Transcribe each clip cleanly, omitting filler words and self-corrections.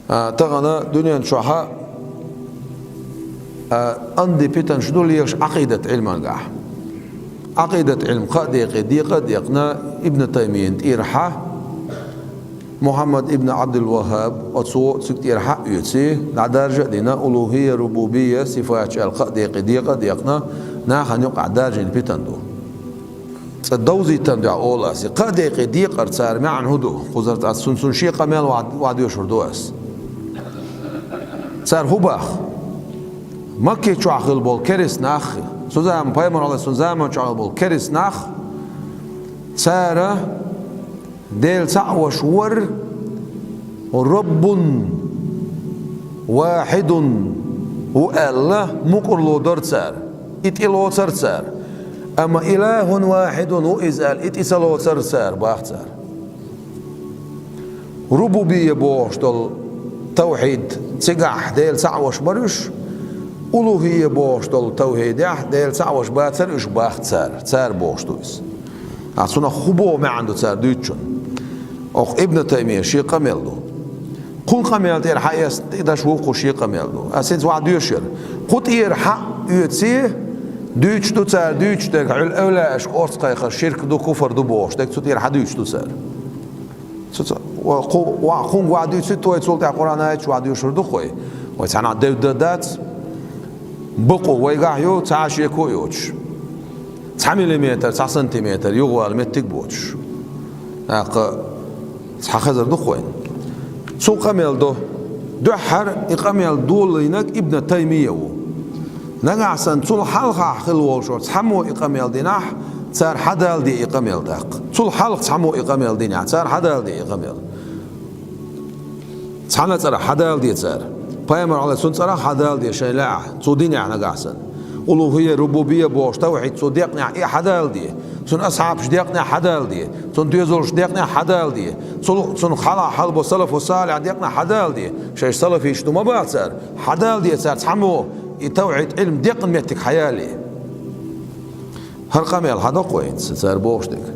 تغنى دنيا شوها أندي بيتن شدو ليش عقيدة علم نجاح عقيدة علم قد يقنا ابن تيمية إرحا محمد ابن عبد الوهاب أتصو سكت إرحا يتسي لدرجة دينا ألوهية ربوبية صفات قد يقنا ناخن يقع درجة بيتن دو الدوزي تندع أولا سي قد يقديق أرسال معن هدو خزرت السنسون شيقة مال وعد يشهر دوس صار هباخ مكي شعخل بول كريس ناخ سوزام بايمر على سوزام شعخل بول كريس ناخ صار ديل سعوة شور رب واحد هو الله مقرلو درت صار اتقلو صار أما إله واحد هو إزال اتسالو صار باخت صار ربوبية بوشتل توحيد تسقح ديل سعوش برش ألوهية بوشتل توحيد ديل سعوش باتر إش باخت صار بوشتوس عصونا خبو ما عنده صار دوتشون أخ ابن تيمية شي قميلدو قل قميل تير حياس تقداش وقو شي قميلدو أسيد وعد يشير قد يرحق يتسيه دوتش دو صار دوتش دك عل أولا أش قرص قيخ شرك دو كفر دو بوش دك تير حدوتش دو صار وقون وعد يتسيه توي تسولت القرآن آيات وعد يشير دو خوي ويتعنا دات بقو ويقاحيو تعاش يكو يوتش 9 ملم 9 سنتيمتر يغوال متك بوتش خزر دو خوين سو قميل دو حر إقاميل دول لينك ابن تيمية نجع سن سول حلقة خلوه شو تحمو إقاميل ديناح صار حدال دي إقاميل داق سول حلقة تحمو إقاميل ديناح صار حدال دي إقاميل تحنا صار حدال دي صار بايمر على سن صار حدال دي شيء لا سو ديناح نجع سن ألوهية ربوبية بوش توحيد سو ديقنا إيه حدال دي سن أصحاب شديقنا حدال دي سن ديزول شديقنا حدال دي سن خلا حلب وسلف وصالح ديقنا حدال دي شيء سلف يشتو ما بعد صار حدال دي صار تحمو توعيد علم ديقن ميتك حيالي هالقميل هذا كويس صار بوشتك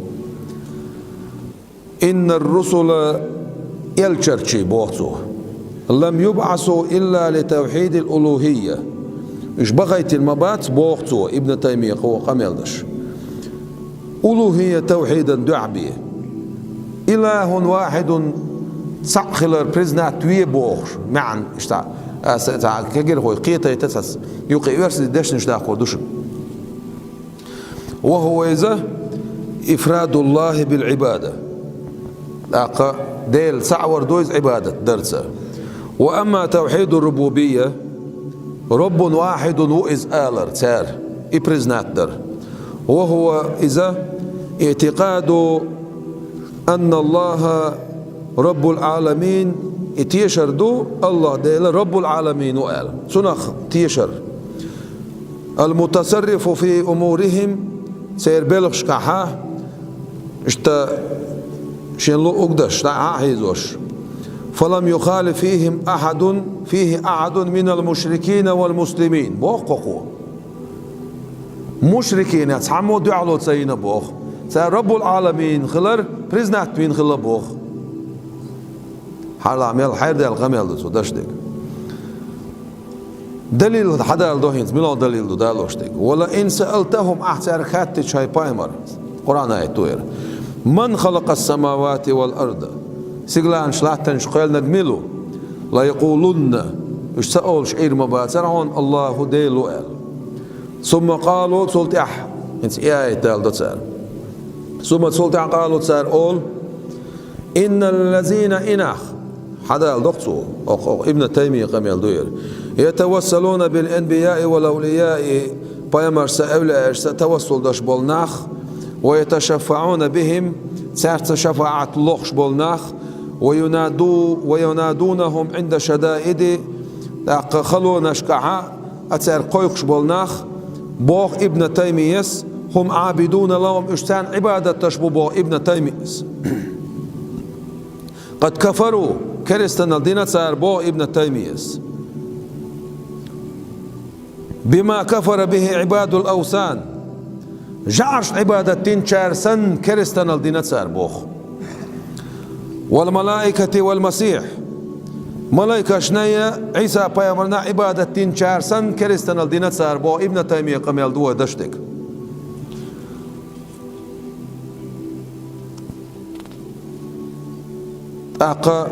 إن الرسل يلشرشي بوحسو لم يبعثوا إلا لتوحيد الألوهية إيش بغيت المبات بوحسو ابن تيمية قوة قميل دش ألوهية توحيدا دعبي إله واحد سأخلر بريزنا توي بوخ معا اشتع كجير هو قيته يتسس يقي يرسل دش نشتا قدوش وهو إذا إفراد الله بالعبادة أقا ديل سعور دوز عبادة درسه وأما توحيد الربوبية رب واحد وإز آلر تار إبرزنات در وهو إذا اعتقاد أن الله رب العالمين تيشر دو الله ديل رب العالمين وقال سنخ تيشر المتصرف في أمورهم سير بلغش كحا اشتا شين لو أقدش حيزوش فلم يخالف فيه أحد من المشركين والمسلمين بوققوا مشركين يتحموا دعلو تسينا بوخ سير رب العالمين خلر بريزنات بين خلر بوخ حال عمل حير ديال غميل دو دشدك دليل حدا الدوهينز ملو دليل دو دالوشتك ولا إن سألتهم أحسر خاتي شاي بايمر قرآن آية توير من خلق السماوات والأرض سيقلان شلاتن شقيل ندملو لا يقولون اش سأول شعير مباترون الله ديلو قال ثم قالوا تسولت انت آية دال دتسار ثم تسولت قالوا تسار قول إن الذين إناخ حدا الدكتور ابن تيمية قميل دوير يتوسلون بالأنبياء والأولياء بايمر سأولا توسل داش بولناخ ويتشفعون بهم سارت شفاعة لوخش بولناخ وينادونهم عند شدائد خلو نشكعا أتسار قويقش بولناخ بوغ ابن تيميس هم عابدون لهم اشتان عبادة تشبو بوغ ابن تيميس قد كفروا كريستنا الدين صار بو ابن تيمية بما كفر به عباد الأوثان جعش عبادة تنشار سن كريستنا الدين صار بوخ والملائكة والمسيح ملايكة شنية عيسى بيامرنا عبادة تين شارسن كريستان الدين صار بو ابن تيمية قميل دوا دشتك أقا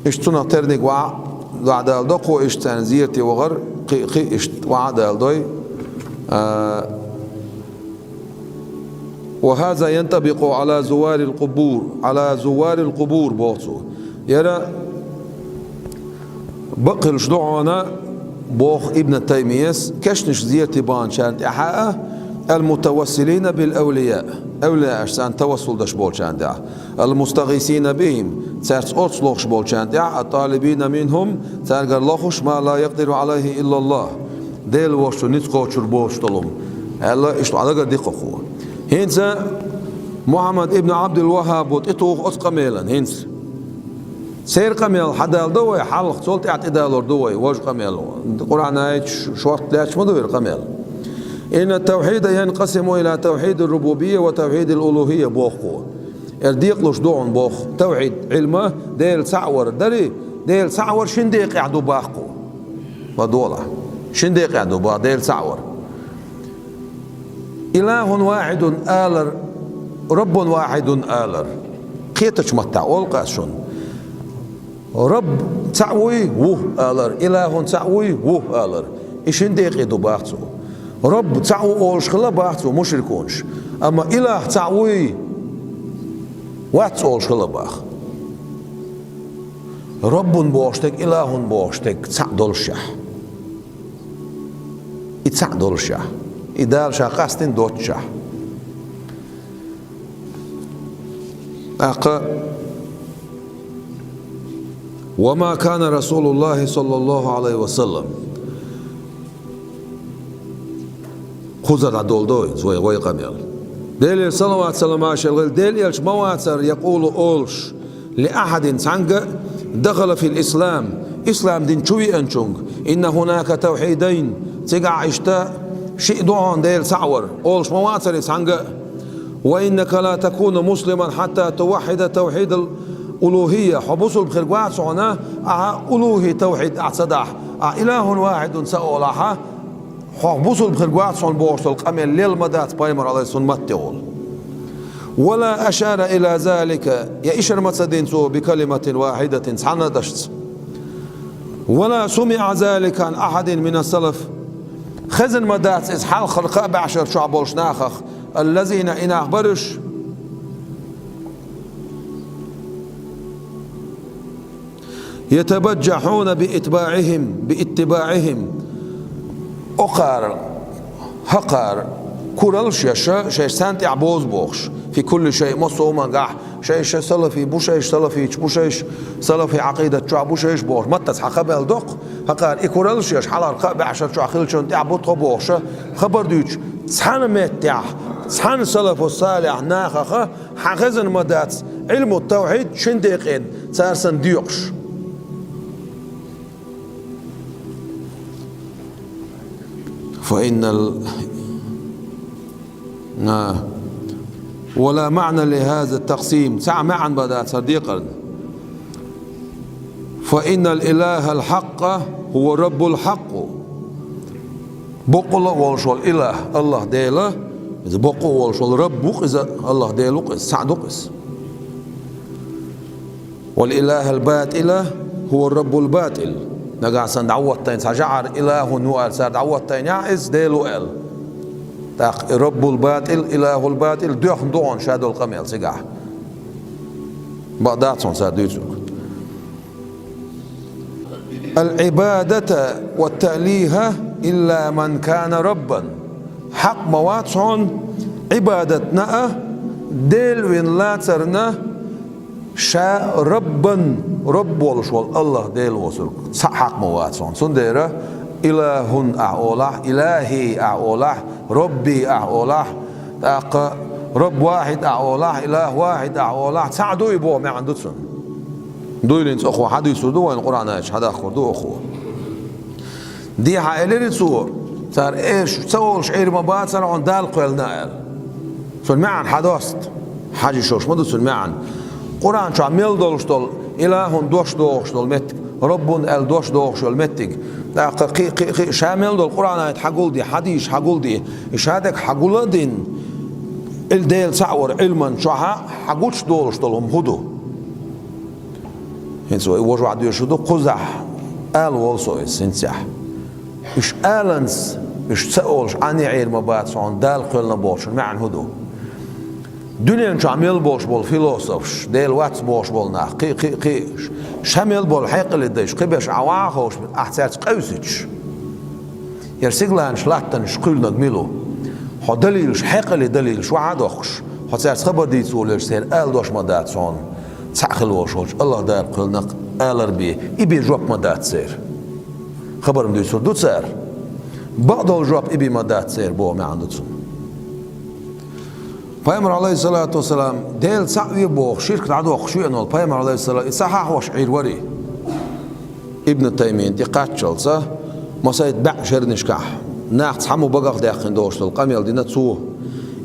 اشتنا ترنق وعدال دقو اشتان زيرتي وغر قي اشت وعدال دوي وهذا ينطبق على زوار القبور بوصو يرى بقل شدعونا بوخ ابن تيمية كشنش زيرتي بان شانت احاء المتوسلين بالأولياء أولياء أشسان توصل دش بولشان دع المستغيثين بهم ترس أصلوش بولشان دع الطالبين منهم ترجع لخش ما لا يقدر عليه إلا الله ديل وشو نتقو شربوش طلهم هلا إيش على قد دقيقة هنسا محمد ابن عبد الوهاب وتطوق أتقميلا هنس سير قميل حدال دوي حلق صلت اعتدال دوي وجه قميل القرآن هاي شوط لاش مدوير قميل إن التوحيد ينقسم إلى توحيد الربوبية وتوحيد الألوهية بوخو ارديق لش دون بوخ توحيد علمه ديل سعور دري ديل سعور شنديق يعدو باخو بدولا شنديق يعدو باخ ديل سعور إله واحد آلر رب واحد آلر كيتش متع والقاسون رب تعوي وه آلر إله تعوي وه آلر إشنديق يدو باخو رب تعو أولش خلا باخت ومشركونش أما إله تعوي وات أولش خلا باخ رب بوشتك إله بوشتك تعدلشه يتعدلشه إدالشه قاستن دوتشه أقا وما كان رسول الله صلى الله عليه وسلم خزر عدول زوي غوي قميل ديل صلوات سلام شغل ديل يلش مواتر يقول أولش لأحد سانجا دخل في الإسلام إسلام دين شوي أنشونغ إن هناك توحيدين تقع اشتاء شيء دعون ديل سعور أولش مواتر سانجا وإنك لا تكون مسلما حتى توحد توحيد الألوهية حبوصل بخلقات سعنا ألوهي توحيد أعتدح إله واحد سأولها حبوصل بخلقات سعن بوصل قميل للمدات بايمر عليه سنمتعول ولا أشار إلى ذلك يأشر متسدين سوء بكلمة واحدة سعنا دشت ولا سمع ذلك عن أحد من السلف خزن مدات إسحال خلقاء بعشر شعبولش ناخخ الذين إن أخبرش يتبجحون باتباعهم أقار هقار كورلش شيء سانتي عبوز بوخش في كل شيء مصوما قاح شيء سلفي بوشيش سلفي بوشيش سلفي عقيدة شو بوشيش بوخ متس حقبل دق هقار إكورلش حلال قاب عشر شو أخيل شو تعبوت بوخش خبر ديش سحن متع سحن سلف الصالح ناخخ حخزن مدات علم التوحيد شندقين سارسن ديوش فإن ولا معنى لهذا التقسيم سع معا بدأت صديقا فإن الإله الحق هو رب الحق بقول والشول إله الله ديله إذا بقول والشول رب إذا الله ديله سعدقس والإله الباطل هو الرب الباطل نقع سن دعوتين سجعر إله نوال سار دعوتين يعز ديلو ال تاق رب الباطل إله الباطل دوخ دون شادو القميل سجع بقداتون سار دوزوك العبادة والتأليهة إلا من كان ربا حق مواتون عبادتنا ديل وين لا ترنا شا ربا رب والشوال الله ديل وصل حق مواتون سنديرة إله أعوله إلهي أعوله ربي أعوله تاق رب واحد أعوله إله واحد أعوله سعدو يبوه ما عندتون دويلينس أخو حد يسودو وين القرآن إيش حدا خردو أخو دي حائلين تصور صار إيش تسوي شعير مبات صار عن دال قيل نائل سون معن حداست حاجة شوش مدو سون معن قرآن شو عميل دولش دول إله دوش دوش دول متك رب ال دوش دوش دول متك شامل دول القرآن آيات حقول دي حديث حقول دي إشهادك حقول دين الديل سعور علما شوها حقولش دولش دولهم هدو هنسو وجو عدو يشدو قزح آل والسو إنسيح إش آلنس إش تسأولش عني عير مبات عن دال قلنا بوش معن هدو دنيا شامل بوش بول فيلوسوفش ديل واتس بوش بول ناخ قي شامل بول حيق اللي ديش قبش عواخوش أحساس قوسيش يرسيقلانش لاتنش قلنا قميلو خو دليلش حيق اللي دليلش وعادوخش خو سيرس خبر دي تسولش سير آل دوش مدات صون تسعخل وشوش الله دار قلنا آلر بي إبي جواب مدات سير خبر مدو يسور دو تسير بعض الجواب إبي مدات سير بو ما عنده تسون Peygamber aleyhissalatu vesselam del sa'vi boğ şirk adok şu enol Peygamber aleyhissalatu sahah wa şiir wari ibn Taymiyyah diqqatçılsa masayit ba'şer nişkah naxt hamu bagaq daqin doştul qamel dina tsu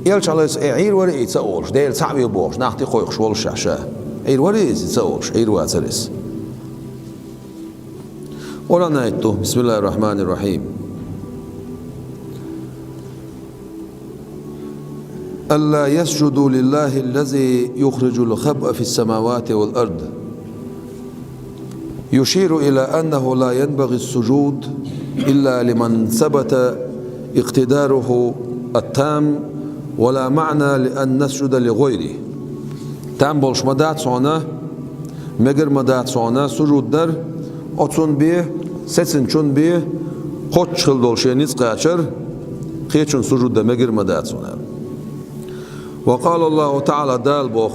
elç aleyhissalatu şiir wari itsaol del sa'vi boğ naxti qoyq şol şaşa şiir wari itsaol şiir wa salis Orana ayttu Bismillahirrahmanirrahim ألا يسجدوا لله الذي يخرج الخبأ في السماوات والأرض يشير إلى أنه لا ينبغي السجود إلا لمن ثبت اقتداره التام ولا معنى لأن نسجد لغيره تام بولش مدات صونا مگر مدات صونا سجود در أتون بيه سسن چون بيه قد شخل دولشي نزق عشر خيچون سجود در مگر مدات صونا وقال الله تعالى دال بوخ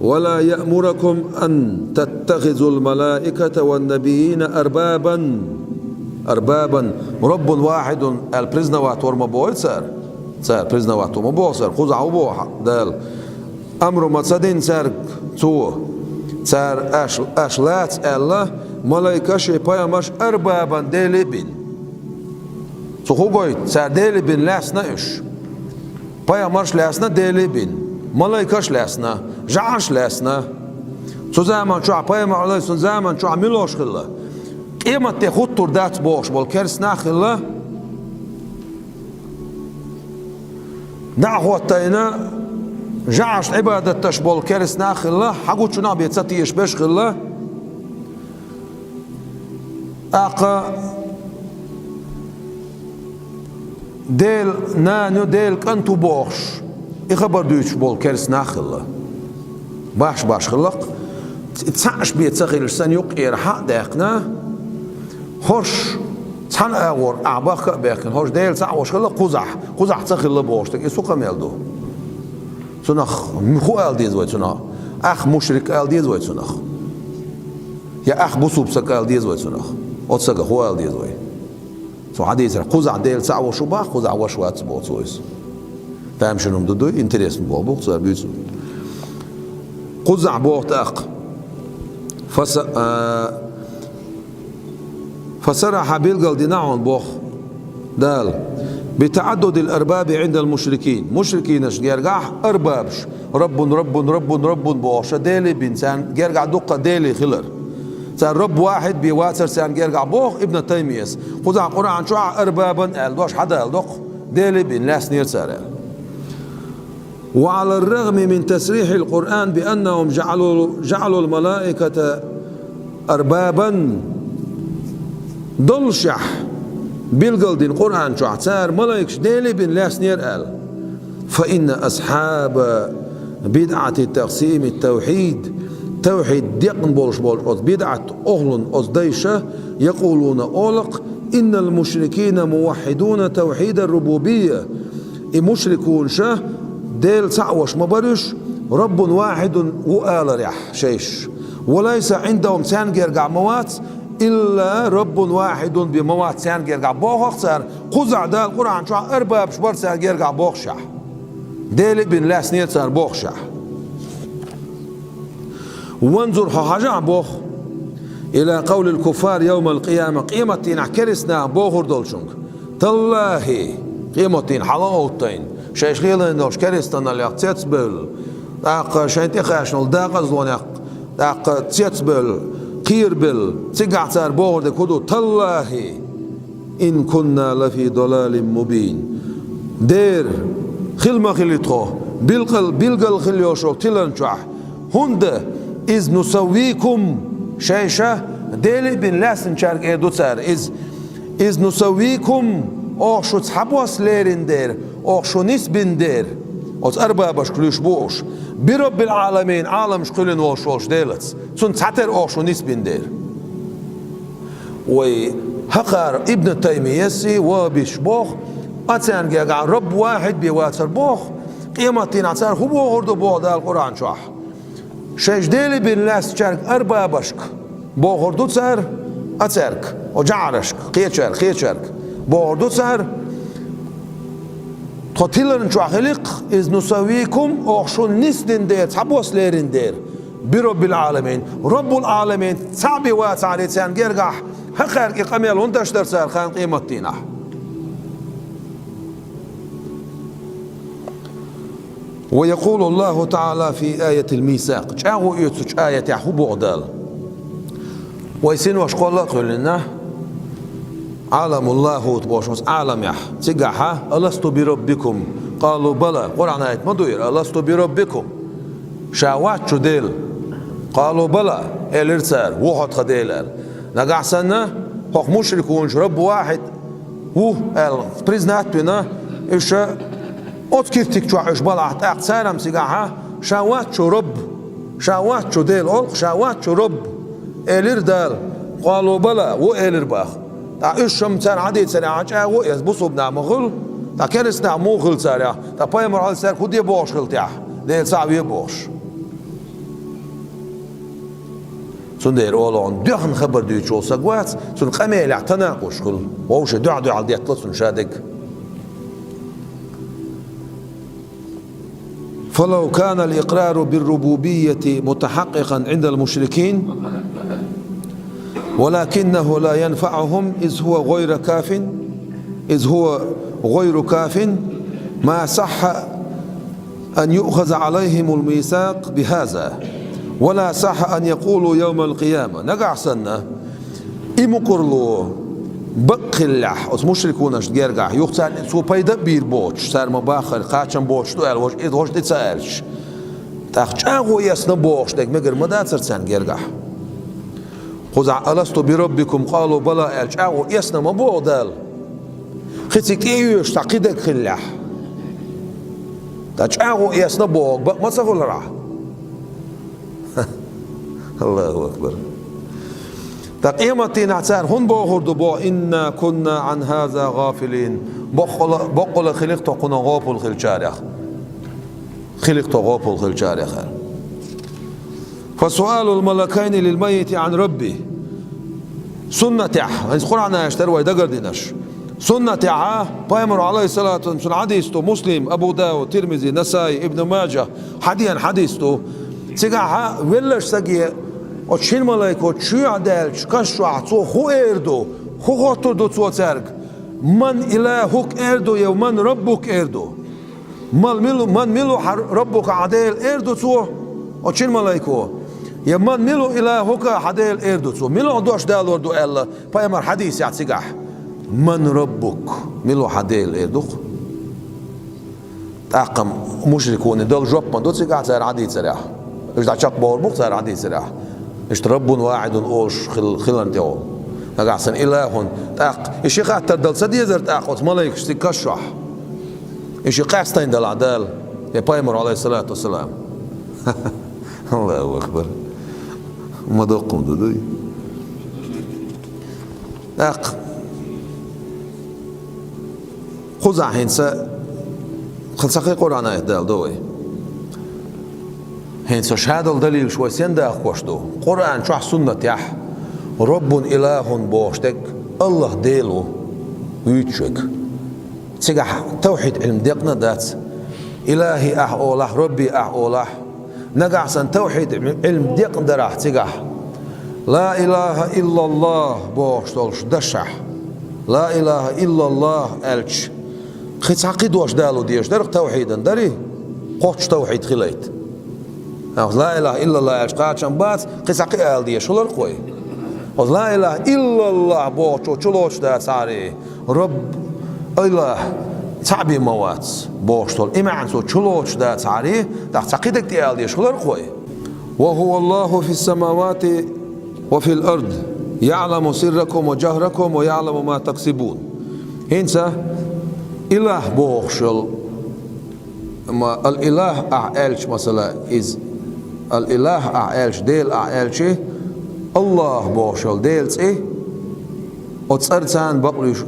ولا يأمركم أن تتخذوا الملائكة والنبيين أربابا رب واحد البرزنوات ورمبوي سار برزنوات ورمبوي سار خزعوا بوح دال أمر مصدين سار تو سار أشلات الله ملائكة شيء بيامش أربابا ديلبين سخوغوي سار ديلبين لاسنا إيش Peygamber lesna deli bin, malaikaş lesna, jaş lesna. Şu zaman şu Peygamber aleyhisselam zaman şu miloş khilla. Qimat te khuttur dat boş bol kersna khilla. Da'watayna jaş ibadet taş bol kersna khilla, hagut şuna betsati yeş beş khilla. Aqa ديل نانو ديل كنتو بوش يخبر دوش بول كرس ناخله باش خلق تسعش بيت سخيل السن يقير حق داقنا خوش تسعن اغور اعباق باقن خوش ديل سع وش خلق قزح تسخيل بوش تك يسوق ميلدو سنخ مخو ال ديز وي سنخ اخ مشرك ال ديز وي سنخ يا اخ بوسوب سك ال ديز وي سنخ اوتسك هو ال ديز وي سو حديث قزع ديل ساعة وشباخ قزع وشوات بوتسويس فهم شنو مدودو انتريس بوبو صار بيسو قزع بوقت اق فسرح بيلقل ديناون بوخ دال بتعدد الارباب عند المشركين مشركين يرجع اربابش رب بوش ديلي بنسان يرجع دقه ديلي خلر سان رب واحد بيواتر سان يرجع بوخ ابن تيمية خذ القرآن شو أربابا الدوش حدا الدق ديلي بين لاس نير سارل وعلى الرغم من تسريح القرآن بأنهم جعلوا الملائكة أربابا دلشح بالقلدين قرآن شو سار ملائكة ديلي بين لاس نير ال فإن أصحاب بدعة تقسيم التوحيد توحيد ديقن بولش أز بدعة أهل أز ديشة يقولون أولق إن المشركين موحدون توحيد الربوبية المشركون شه ديل سعوش مبرش رب واحد وآل ريح شيش وليس عندهم سانجرقع موات إلا رب واحد بموات سانجرقع بوخ صار قزع دا القرآن شو أرباب شبر سانجرقع بوخشح ديل بن لاس نير صار بوخشح وانظر حاجة بوخ إلى قول الكفار يوم القيامة قيمتين كرسنا بوخر دولشنك تالله قيمتين حلاوتين شيش خيلين دوش كرستنا اللي اقتيت بل داق شاينتي خاشنول داق زلونيق تيت بل قير بل تقعتر بورد كدو تالله إن كنا لفي ضلال مبين دير خلما خليتو بلقل خليوشو تلنشح هند إذ نسويكم شيشة ديلي بن لاسن شارك إيدو تسار إذ نسويكم أوشو تحبوس ليرين دير أوشو نسبين دير أوز أربابش كليش بوش برب العالمين عالم شكلين وشوش ديلتس سن تعتر أوشو نسبين دير وحقر ابن تيمية وبيش بوخ أتسان جاء رب واحد بيواتر بوخ قيمتين أتسان هو بوغردو بوغ دا القرآن شوح شيش ديلي بن لاس شارك أربابشك بوغردو تسار أتسارك وجعرشك خيتشارك بوغردو تسار تطيلن شو خلق إذ نسويكم أخشون نسدن دير تحبوس ليرين دير برب العالمين رب العالمين تعبي واتعالي تسان جرقح حقار إقاميل وندش درسار خان قيمتينه ويقول الله تعالى في آية الميثاق شاغو يتسوش آية يحبو غدال ويسين واشقول الله قول لنا عالم الله تبوشمس عالم يح تقاحا ألست بربكم قالوا بلى قرآن آية ما دوير ألست بربكم شاوات شو ديل قالوا بلى الارسال وحد خديلال نقع سنة حق مشركون رب واحد هو البريزنات بنا إيش أتكيرتك شو عش بلعت أقسام سجاها شاوات شو رب شاوات شو ديل ألق شاوات شو رب الإردال قالوا بلى وإلرباخ تا إيش شمتان عديد سريع جاء ويزبصوا بنعمغل تا كرس نعمغل سريع تا باي مرحل سر خد يبوش خلتيح ديل صعب يبوش سون دير أولون دخن خبر ديت شو سقوات سون قميل اعتناقش كل ووش دع على ديت لطن شادك فلو كان الإقرار بالربوبية متحققا عند المشركين ولكنه لا ينفعهم إذ هو غير كاف ما صح أن يؤخذ عليهم الميثاق بهذا ولا صح أن يقولوا يوم القيامة نقع سنة إمقرلو بقلح أس مشركون أشجرجع يختار سو بيدا بير بوش صار مباخر قاتشم بوش تو الوش إذ وش تسألش تخشاغو يسنا بوش دك مجر مدات سرسان جرجع خذ ألست بربكم قالوا بلى أشاغو يسنا مبو دال ختك إيش تعقيدك خلح تشاغو يسنا بوك ما تقول راح الله أكبر تقيمتي نعتار هن بوهردو بو إنا كنا عن هذا غافلين بقول خلقت قنا غافل خلشاريخ خلقت غافل خلشاريخ فسؤال الملكين للميت عن ربه سنة القرآن يشتروا يدقر دينش سنة بيامر عليه الصلاة والسلام حديثه مسلم أبو داود ترمذي نسائي ابن ماجه حديثه سيقع ولش سقي وشين ملايكو شو عدل شكشوا عطو خو اردو خو خاطر دو تو ترك من إلهك اردو يو من ربك اردو من ملو ربك عدل اردو تو وشين ملايكو يا من ملو إلهك عدل اردو تو ملو دوش دال وردو الله بيامر حديث يعتقح من ربك ملو عدل اردو تاقم مشركون دول جوب من دو تسيقع سير عديد سريع إيش دا شاق بور بوك سير عديد سريع إيش رب واحد أوش خلان تيول نقع سن إله تاق إيش يقعد دل سدي زر تاقوت ملايك استكشح إيش قاستين دل عدال يا بايمر عليه الصلاة والسلام الله أكبر ما دوقهم دودي تاق خذ هنسا خلصقي قرآن آية دال دوي هنسا شهادة الدليل شوي سندا أخوشتو قرآن شو سنة يح رب إله بوشتك الله ديلو ويتشك تسيقح توحيد علم ديقنا دات إلهي أوله ربي أوله نقع سن توحيد علم ديقنا دراح تسيقح لا إله إلا الله بوشتولش دشح لا إله إلا الله ألش خيت عقيد واش دالو ديش درق توحيدا داري قوتش توحيد خليت لا إله إلا الله أشقاچن باز قصة قيال دي شلر قوي لا إله إلا الله بوچو چلوچ دا ساري رب إله تعبي موات بوشتول إمان سو چلوچ دا ساري دا تقيدك ديال دي شلر قوي وهو الله في السماوات وفي الأرض يعلم سركم وجهركم ويعلم ما تكسبون هنسا إله بوخشل ما الإله أعلش مثلا إز الإله أعلش ديل أعلش الله بوخشل ديل إيه أتصرتان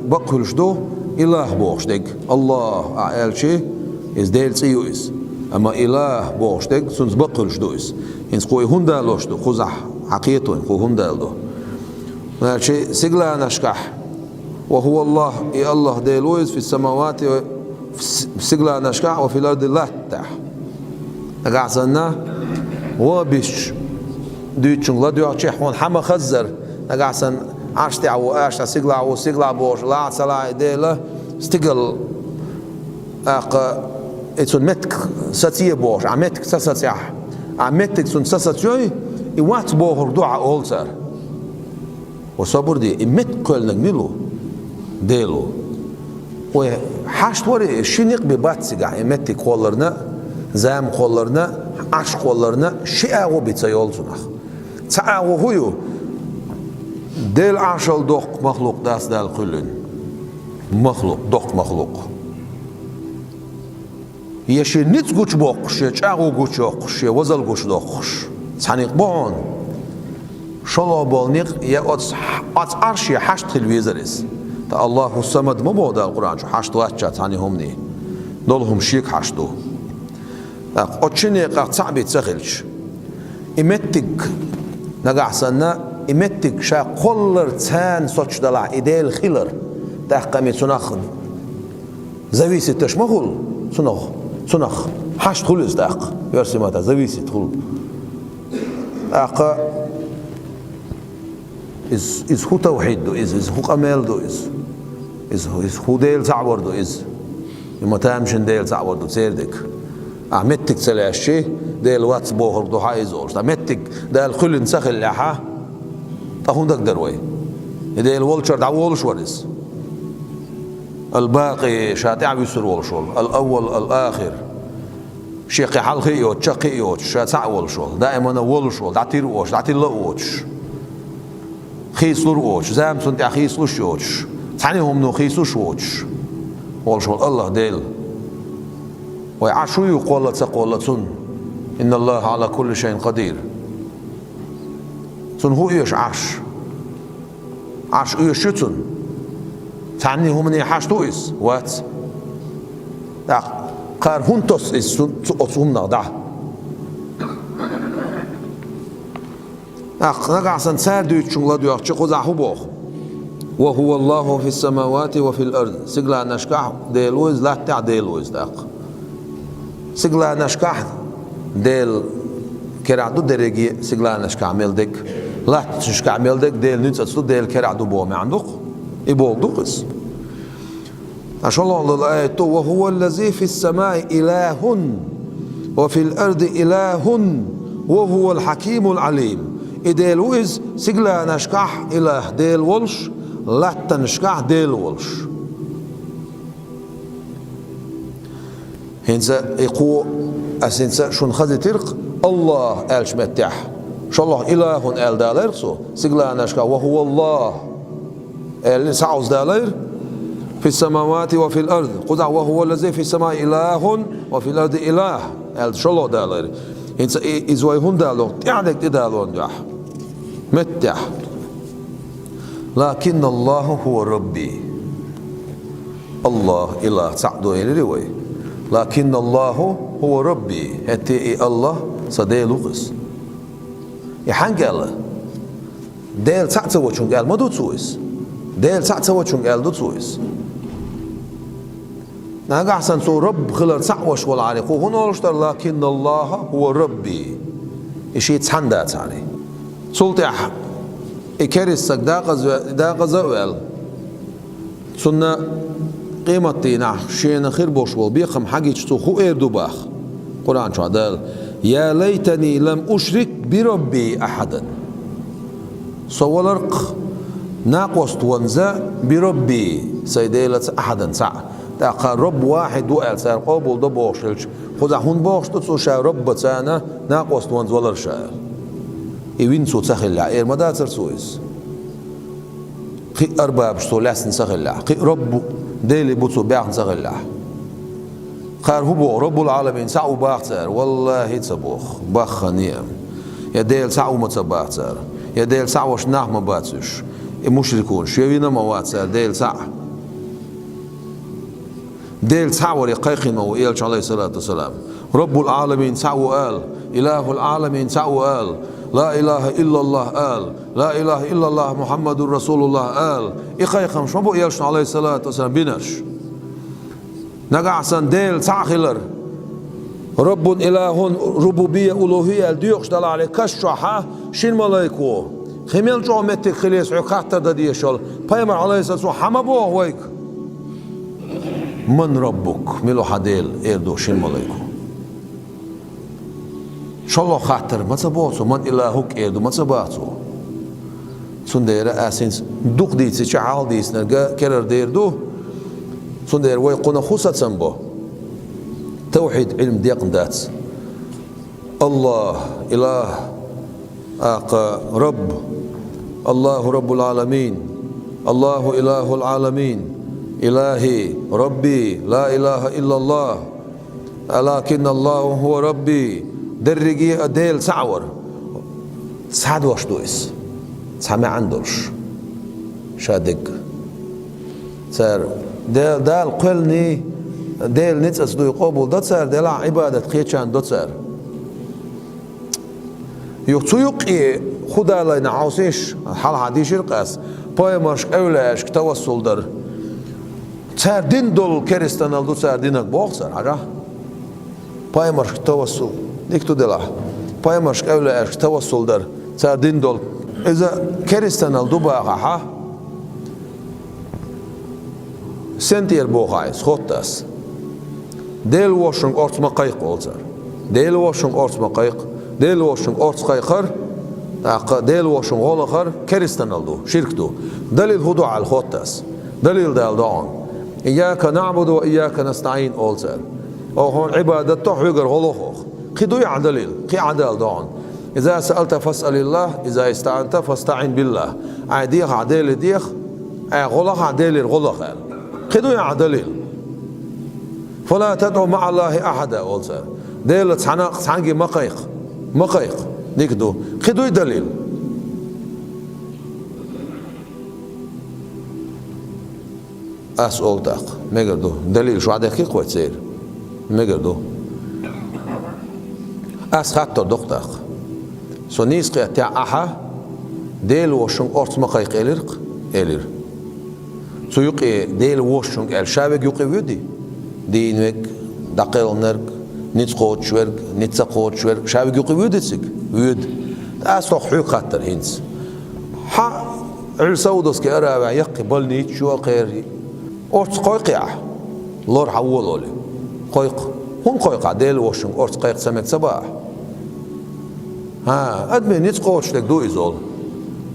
بقولش دو إله بوخشدك الله أعلش إز ديل إيه إز أما إله بوخشدك سنز بقولش دو إز إنس قوي هندالوش دو خزح حقيقة قوي هندال دو شيء سجلا نشكح وهو الله إي الله ديلويز في السماوات سجلا نشكح وفي الأرض لا تح نقعسنا وبيش ديتشون لا ديوتش حون حما خزر نقعسن عشتي أو عشتا سجلا بوش لا سلا ديلا استقل إتسون متك ستية بوش عمتك سساتيح عمتك سون سساتيوي إوات بوهر دعاء أولسر وصبر دي إمت كلنا ميلو ديلو وحشت وري شنيق بباتسيقع إمت كولرنا زام كولرنا عش كولرنا شيء وبيتسيول سنخ تعاو هيو ديل عشل دوق مخلوق داس دال كلن مخلوق دوق مخلوق يشي نيت قوش بوقش يشاغو قوش يوقش يوزل قوش دوقش تانيق بون شلا بالنيق يا أت عرشي حشت تلفزيونيس تا الله الصمد ما بودا القرآن شو حشت واتشا تاني همني دولهم شيك حشتو أتشنيق صعب تسخلش إمتك نقعسنا إمتك شا قلر تان صوتش دلع إديل خيلر تحقمي سنخن زويسي تشمغل سنخ حشت خلص داق يرسي ماتا زويسي تخل إز هو توحيد دو إز هو قمال دو إز هو ديل تعبر دو إز يما تامشن ديل تعبر دو تسيردك أعمتك سلاشي ديل واتس بوهر دو حايزورش أعمتك ديل خل نسخل لحا تهون دك دروي ديل والشر دعوالش ورز الباقي شاتع بيسر والشول الأول الآخر شيقي حلقيوت شقيوت شاتع والشول دائما والشول دعتير وش دعتير لقوش خيسلور وش زام سنتي خيسلوش وش تانيهم نو خيسوش وش والشول الله ديل ويعشوا يقول تقولتون إن الله على كل شيء قدير سن هو إيش عش إيش يتون تعني هم من يحشتوا إس وات قار هنتوس إس أصوم نقدع نقع سنسار ديت شغلة ديوخ تشقوز عحبوخ وهو الله في السماوات وفي الأرض سجلا نشكح ديلوز لا تع ديلوز داق سجلا نشكح ديل كرعدو درجي سجلا نشكح ملدك لا تشكح ملدك ديل نتسلو ديل كرعدو بوم عندك يبول دقس عشان الله الآية وهو الذي في السماء إله وفي الأرض إله وهو الحكيم العليم إديل ويز سجلا نشكح إله ديل ولش لا تنشكح ديل ولش هنسا يقو أسنسا شون خذ ترق الله ألش متح شاء الله إله أل دالرسو سجلا نشكح وهو الله اللي سعوز دالير في السماوات وفي الأرض قدع وهو الذي في السماء إله وفي الأرض إله قال شو الله دالير إنس إزواي هم دالون تعدك تدالون جح متح لكن الله هو ربي الله إله سعدو إلي روي لكن الله هو ربي هتي الله صديلو قس يحنقل ديل سعتو وشون قال ما دو تسويس ديل سعتو وشون قال دو تسويس ناقع سنسو رب خلال سعوش والعريق وهنا ولشتر لكن الله هو ربي إشي تحندات عليه سلطح إكاريسك دا غزوال سنة قيمتي نح شين خير بوشوال بيخم حاجة تسو خو إيردو باخ قرآن شو عدال يا ليتني لم أشرك بربي أحدا صولرق ناقوست ونزا بربي سيديلت أحدا سع تاق رب واحد وقال سار قبول ده بوشلش خذ هون بوش تسو شا رب تانا ناقوست ونز ولر شا يوين سو تخلع إير ما داتر سويس قي أرباب شو لاسن سخلع قي رب ديلي بوتسو بيعن سخلع قار هو رب العالمين سعو باختر والله تصبوخ باخ نيم يا ديل سعو ما تصباختر يا ديل سعو وش نح ما باتش مشركون شوينا ما واتسر ديل سع ديل سعو رقيقنا وإيلش عليه الصلاة والسلام رب العالمين سعو قال إله العالمين سعو قال لا إله إلا الله قال لا إله إلا الله محمد رسول الله قال إخيخم شو بو إيلش عليه الصلاة والسلام بينش نقعسن ديل سعخلر رب إله ربوبية ألوهية الديوخش دل عليه كشحة شين ملايكو خميل جو متك خليس عقاتة دديشل بيمر عليه الصلاة والسلام حما بوه ويك من ربك ملو حديل إردو شين ملايكو شالله خاطر ما تبوتو من إلهك إردو ما تبوتو سندير أسينس دوق ديتي شعال ديس نرجع كرر ديردو سندير ويقونا خصة سنبو توحيد علم ديق دات الله إله رب الله رب العالمين الله إله العالمين إلهي ربي لا إله إلا الله لكن الله هو ربي درجي أديل سعور سعد واش دويس سامع عندوش شادق سار دال قلني ديل نتس دو يقبل دوتسر دل عبادة قيتشان دوتسر يقي خدا لنا عاوسيش حال حديش القاس بايماش أولاش توصل در تسر دين دول كريستان دو تسر دينك بوخسر حاجة بايماش توصل ديكتو دلا بايماش أولاش توصل در تسر دين دول إذا كريستان دو باقها سنتير بوخايس خوتاس ديل واشنج أرت مقايق والتر ديل واشنج أرت مقايق ديل واشنج أرت قايقر ديل واشنج غلقر كريستان الدو شركتو دليل هدو على الخوتاس دليل دال دعون إياك نعبد وإياك نستعين والتر أو هون عبادة تحويقر غلقوخ قدو يعدليل قي عدال دعون إذا سألت فاسأل الله إذا استعنت فاستعين بالله عديخ عديل ديخ غلق عديل غلق قدو يعدليل فلا تدعو مع الله أحدا أولسر ديل تسعنجي مقايق نكدو خدو دليل أسأل تاق مقردو دليل شو عدي قوي تسير مقردو خطر دقتاق سو نيسقيا تاع أحا ديل وشن أرت مقايق إلير سو يقي ديل وشن الشابك يقي ودي دينك دقيل نرك نتقوت شورك نتسقوت شورك شابك يقي ودتسك ود أسوق حيق خطر هنس ح عرسودس كأرابع يقي بلنيت شو قير أرت قايقع لور حولولي قايق هم قايق ديل وشن أرت قايق سمك صباح ها أدمي نتقوت شلك دو إزول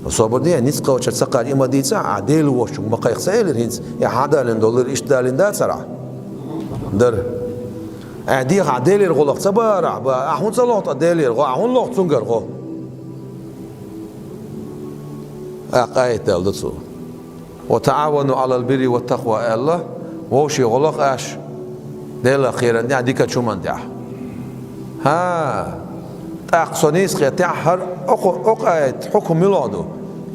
صابر دي نتقوت شل سقار إما دي ساعة ديل وشن مقايق سائل هنس يا حدا $1 إيش دالين دا سرع در أديك عدالي الغلق تبارع بأحون صلوت عدالي الغو أحون لوت سنجر غو آية دلتو وتعاونوا على البر والتقوى الله ووشي غلق أش ديلا خيرا دي عديك شو من ديح ها تأقصنيس خير تحر أق آية حكم ميلادو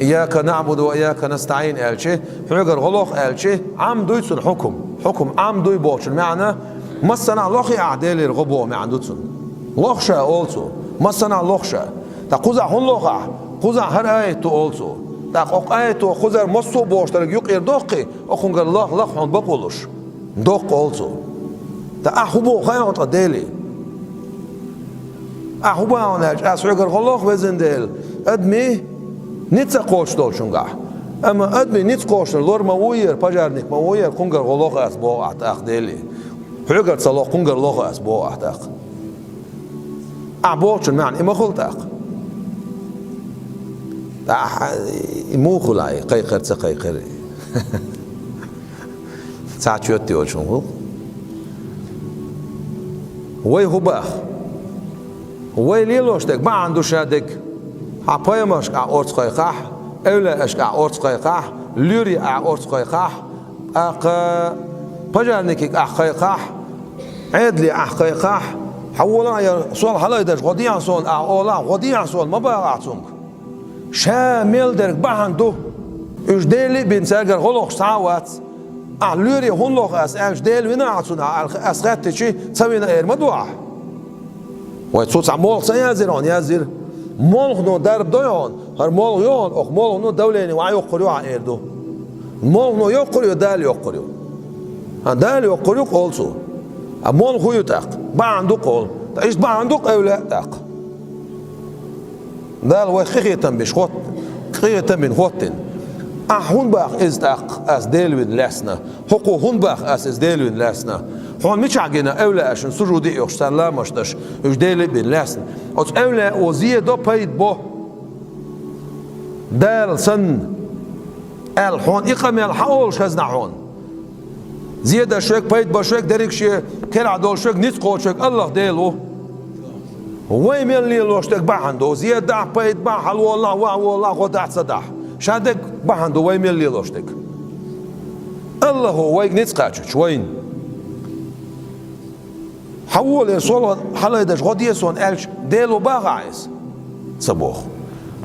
إياك نعبد وإياك نستعين ألشي حجر غلق ألشي عم دويتسن حكم عم دوي بوشن معنى ما صنع لخي أعدالي الغبو ما عندوتسن لخشة أولسو ما صنع لخشة تقوزع هون لخع قوزع هر آيتو أولسو تاق آيتو قوزع مصو بوشترك يقير دوقي أخونغ الله لخون بقولش دوق أولسو تأحبو خيانت أدالي أحبو عناج أسعقر غلق وزندل أدمي نتسقوش دولشونغا أما أدمي نتسقوش لور موير بجارنك موير كونغر غلق أسبوع أحتاق دالي حقر صلاح كونغر لغة أسبوع أحتاق أعبوشن معنى إما خلطاق مو خلاي قيقر تقيقر ساعة يوتي وشنو وي هباخ وي ليلوشتك ما عنده شادك عبايمش أورت قيقاح أولا أشكع أورت قيقاح لوري أورت قيقاح بجانك قيقاح عدلي قيقاح حولا يا سؤال حلايدش غديان سؤال أولا غديان سؤال ما بقى شامل درك بعنده اش ديلي بين ساجر غلق ساعات لوري هنلق اش ديل وين عطون اس خدتشي تسوينا اير مدوع وتصوت مول سيازيرون يازير مول نو درب دويون هر مول يون اخ مول نو دوليني وعي يقريو ايردو مول نو يقريو دال يقريو دال يقريو اولسو مول هو يتاق بعنده قول ايش بعنده اولا تاق دال وخيتن بشخوت خيتن من خوتن هون باخ از تاق از ديلوين لاسنا حقو هون باخ از ديلوين لاسنا هون مش عجينا اولا عشان سجودي يخسر لا مشتش اش ديلي بين لاسن او اولا وزيه دو بايد بو دال سن ال هون اقامه الحول شزنا هون زياده شوك بايد بشوك دريك شي كرع دول شوك نيت شوك الله ديلو وين من اللي لوشتك بعنده زيادة بايد بحل والله والله غدع صدح شادك بعنده وين من اللي لوشتك الله هو وين نتقاتش وين حول يسول حلايدش غد يسون الش ديلو باغايز صبوخ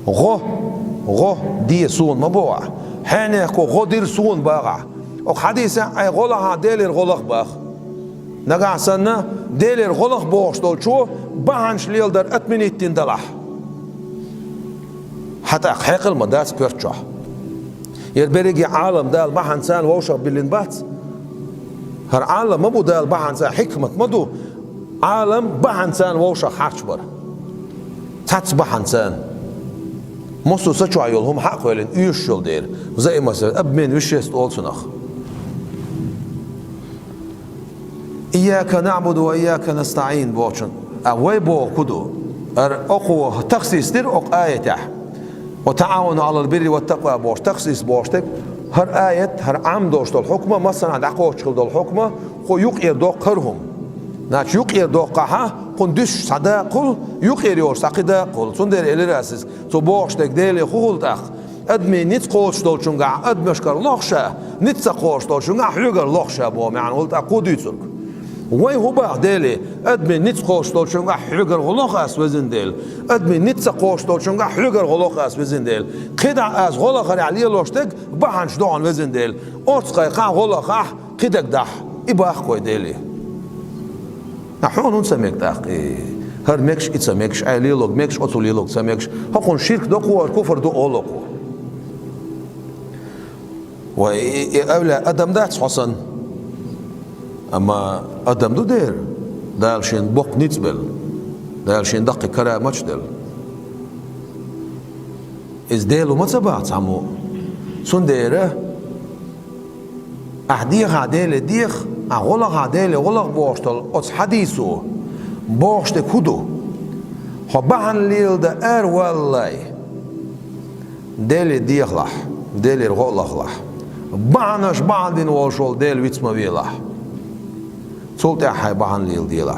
غو دي سون مبوع حنكو غدير سون باغا وحديث اي غلها ديل غلق باغ نقع سنة ديل غلق بوش دول شو بانش ليل در اتمنيتين دلح حتى حقل مداس بيرتشح يربريجي عالم دال بحن سان ووشا باللنبات هر عالم مبو دال بحن سان حكمة مدو عالم بحن سان ووشا حرشبر تاتس بحن سان مصر سچو عيولهم حق ويلين يوشل دير زي مثلا اب من وشيست اولسنخ إياك نعبد وإياك نستعين بوشن أوي بو كدو أقوى تخصيص تر أق آية وتعاونوا على البر والتقوى بوش تخصيص بوشتك هر آية هر عام دوش دول حكمة مثلا عند أقوى شكل دول حكمة خو يقير دو قرهم ناش يقير دو قاحة قندش صدا قل يقير يور ساقدا قل سندر إلي راسس تو بوشتك ديلي خول تاخ أدمي نت قوش دول شنقع أدمشكر لوخشة نت سقوش دول شنقع حيقر لوخشة بو يعني قلت أقود يتسرك وي هو بقى ديلي ادمي نيت قوش دول شنقا حلقر غلوق اس وزن ديل ادمي نيت قوش دول شنقا حلقر غلوق اس وزن ديل قدع اس غلوق علي لوشتك بحنش دوان وزن ديل اورت قيقا غلوق قدك دح اباخ كوي ديلي نحن نسميك داقي هر ميكش اتسميكش علي لوق ميكش اتولي لوق سميكش هقون شرك دوكو الكفر دو اولوكو واولا ادم داتس حسن أما أدم دو دير دال شين بوق نيتبل دال شين دقي كرا مجدل إز ديلو ما تبعت عمو سون ديره أحديخ عديل ديخ أغلق عديل غلق بوشتل أتس حديثو بوشت كدو خبعن ليل دا والله ديل ديخ لح ديل غلق لح بعنش بعدين وشول ديل ويتس مبيلح سلطة حي بحن ليل ديلا